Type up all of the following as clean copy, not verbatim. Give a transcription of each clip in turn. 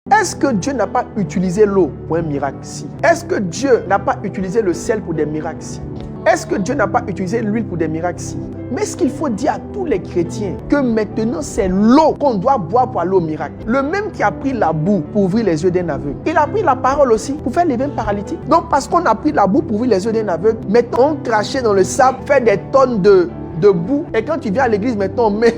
Est-ce que Dieu n'a pas utilisé l'eau pour un miracle? Si. Est-ce que Dieu n'a pas utilisé le sel pour des miracles? Si. Est-ce que Dieu n'a pas utilisé l'huile pour des miracles? Si. Mais ce qu'il faut dire à tous les chrétiens, que maintenant c'est l'eau qu'on doit boire pour aller au miracle. Le même qui a pris la boue pour ouvrir les yeux d'un aveugle, il a pris la parole aussi pour faire lever un paralytique. Donc parce qu'on a pris la boue pour ouvrir les yeux d'un aveugle, maintenant on crachait dans le sable, fait des tonnes de boue. Et quand tu viens à l'église, maintenant on met...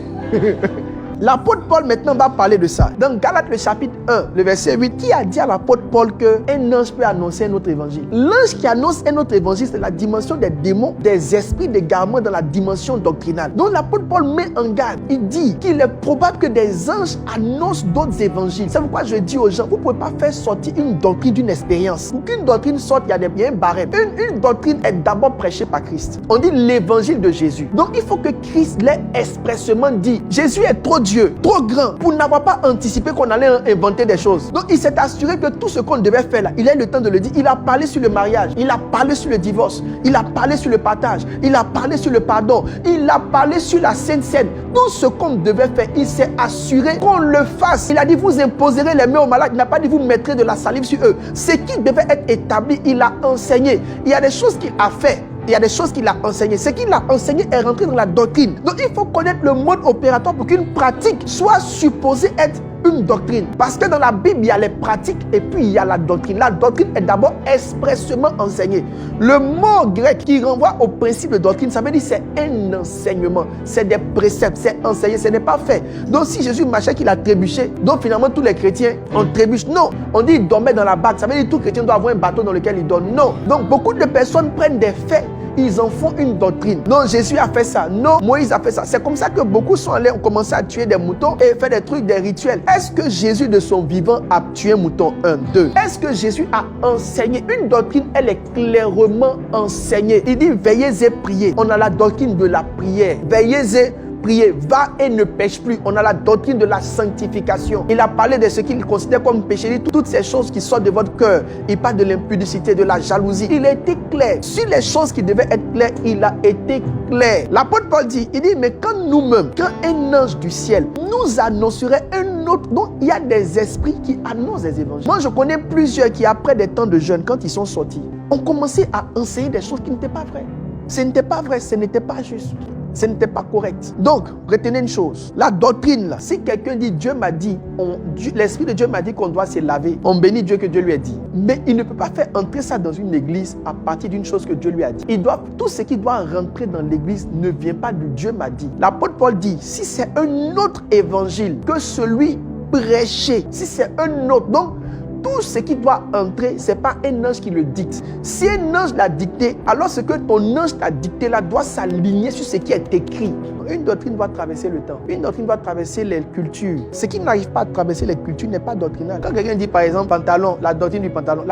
L'apôtre Paul maintenant va parler de ça. Dans Galates le chapitre 1, le verset 8, qui a dit à l'apôtre Paul qu'un ange peut annoncer un autre évangile? L'ange qui annonce un autre évangile, c'est la dimension des démons, des esprits d'égarement dans la dimension doctrinale. Donc l'apôtre Paul met en garde. Il dit qu'il est probable que des anges annoncent d'autres évangiles. C'est pourquoi je dis aux gens, vous ne pouvez pas faire sortir une doctrine d'une expérience. Pour qu'une doctrine sorte, il y a un barème. Une doctrine est d'abord prêchée par Christ. On dit l'évangile de Jésus. Donc il faut que Christ l'ait expressément dit. Jésus est trop Dieu, trop grand pour n'avoir pas anticipé qu'on allait inventer des choses. Donc il s'est assuré que tout ce qu'on devait faire là, il a eu le temps de le dire. Il a parlé sur le mariage, il a parlé sur le divorce, il a parlé sur le partage, il a parlé sur le pardon, il a parlé sur la Sainte Seine. Tout ce qu'on devait faire, il s'est assuré qu'on le fasse. Il a dit vous imposerez les mains aux malades, il n'a pas dit vous mettrez de la salive sur eux. Ce qui devait être établi, il a enseigné. Il y a des choses qu'il a fait. Il y a des choses qu'il a enseignées. Ce qu'il a enseigné est rentré dans la doctrine. Donc il faut connaître le mode opératoire pour qu'une pratique soit supposée être une doctrine. Parce que dans la Bible, il y a les pratiques et puis il y a la doctrine. La doctrine est d'abord expressément enseignée. Le mot grec qui renvoie au principe de doctrine, ça veut dire c'est un enseignement. C'est des préceptes, c'est enseigné, ce n'est pas fait. Donc si Jésus marchait qu'il a trébuché, donc finalement tous les chrétiens ont trébuché. Non, on dit il dormait dans la barque. Ça veut dire que tout chrétien doit avoir un bateau dans lequel il dort. Non. Donc beaucoup de personnes prennent des faits, ils en font une doctrine. Non, Jésus a fait ça. Non, Moïse a fait ça. C'est comme ça que beaucoup sont allés, ont commencé à tuer des moutons et faire des trucs, des rituels. Est-ce que Jésus de son vivant a tué un mouton? 1, 2. Est-ce que Jésus a enseigné? Une doctrine, elle est clairement enseignée. Il dit veillez et priez. On a la doctrine de la prière. Veillez et priez, va et ne pêche plus. On a la doctrine de la sanctification. Il a parlé de ce qu'il considère comme péché. Il dit toutes ces choses qui sortent de votre cœur. Il parle de l'impudicité, de la jalousie. Il a été clair. Sur les choses qui devaient être claires, il a été clair. L'apôtre Paul dit, il dit, mais quand nous-mêmes, quand un ange du ciel nous annoncerait un autre, donc il y a des esprits qui annoncent des évangiles. Moi, je connais plusieurs qui, après des temps de jeûne, quand ils sont sortis, ont commencé à enseigner des choses qui n'étaient pas vraies. Ce n'était pas vrai, ce n'était pas juste. Ce n'était pas correct. Donc, retenez une chose. La doctrine, là, si quelqu'un dit Dieu m'a dit, l'Esprit de Dieu m'a dit qu'on doit se laver, on bénit Dieu que Dieu lui a dit. Mais il ne peut pas faire entrer ça dans une église à partir d'une chose que Dieu lui a dit. Tout ce qui doit rentrer dans l'église ne vient pas de Dieu m'a dit. L'apôtre Paul dit, si c'est un autre évangile que celui prêché, si c'est un autre, donc tout ce qui doit entrer, ce n'est pas un ange qui le dicte. Si un ange l'a dicté, alors ce que ton ange t'a dicté là doit s'aligner sur ce qui est écrit. Une doctrine doit traverser le temps. Une doctrine doit traverser les cultures. Ce qui n'arrive pas à traverser les cultures n'est pas doctrinal. Quand quelqu'un dit par exemple pantalon, la doctrine du pantalon,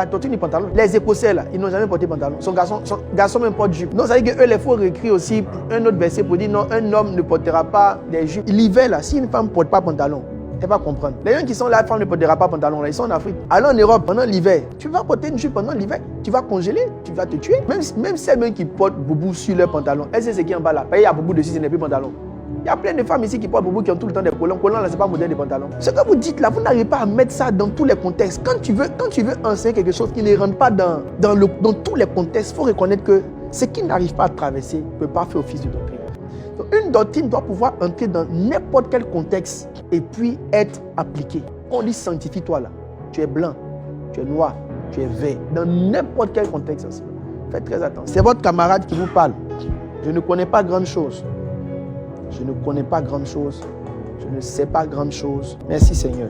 les Écossais là, ils n'ont jamais porté pantalon. Son garçon même porte jupe. Non, ça veut dire qu'eux, il faut réécrire aussi un autre verset pour dire non, un homme ne portera pas des jupes. L'hiver là, si une femme ne porte pas pantalon, elle va comprendre. Les gens qui sont là, les femmes ne portera pas pantalon, là, ils sont en Afrique. Alors en Europe, pendant l'hiver, tu vas porter une jupe pendant l'hiver, tu vas congeler, tu vas te tuer. Même celles qui portent boubou sur leur pantalon, elles savent ce qui est en bas là. Il y a boubou dessus, ce n'est plus pantalon. Il y a plein de femmes ici qui portent boubou qui ont tout le temps des collants. Collants là, c'est pas modèle de pantalon. Ce que vous dites là, vous n'arrivez pas à mettre ça dans tous les contextes. Quand tu veux enseigner quelque chose qui ne rentre pas dans tous les contextes, il faut reconnaître que ce qui n'arrive pas à traverser ne peut pas faire office de doctrine. Donc, une doctrine doit pouvoir entrer dans n'importe quel contexte et puis être appliquée. On dit sanctifie-toi là. Tu es blanc, tu es noir, tu es vert. Dans n'importe quel contexte. Faites très attention. C'est votre camarade qui vous parle. Je ne connais pas grande chose. Je ne connais pas grande chose. Je ne sais pas grande chose. Merci Seigneur.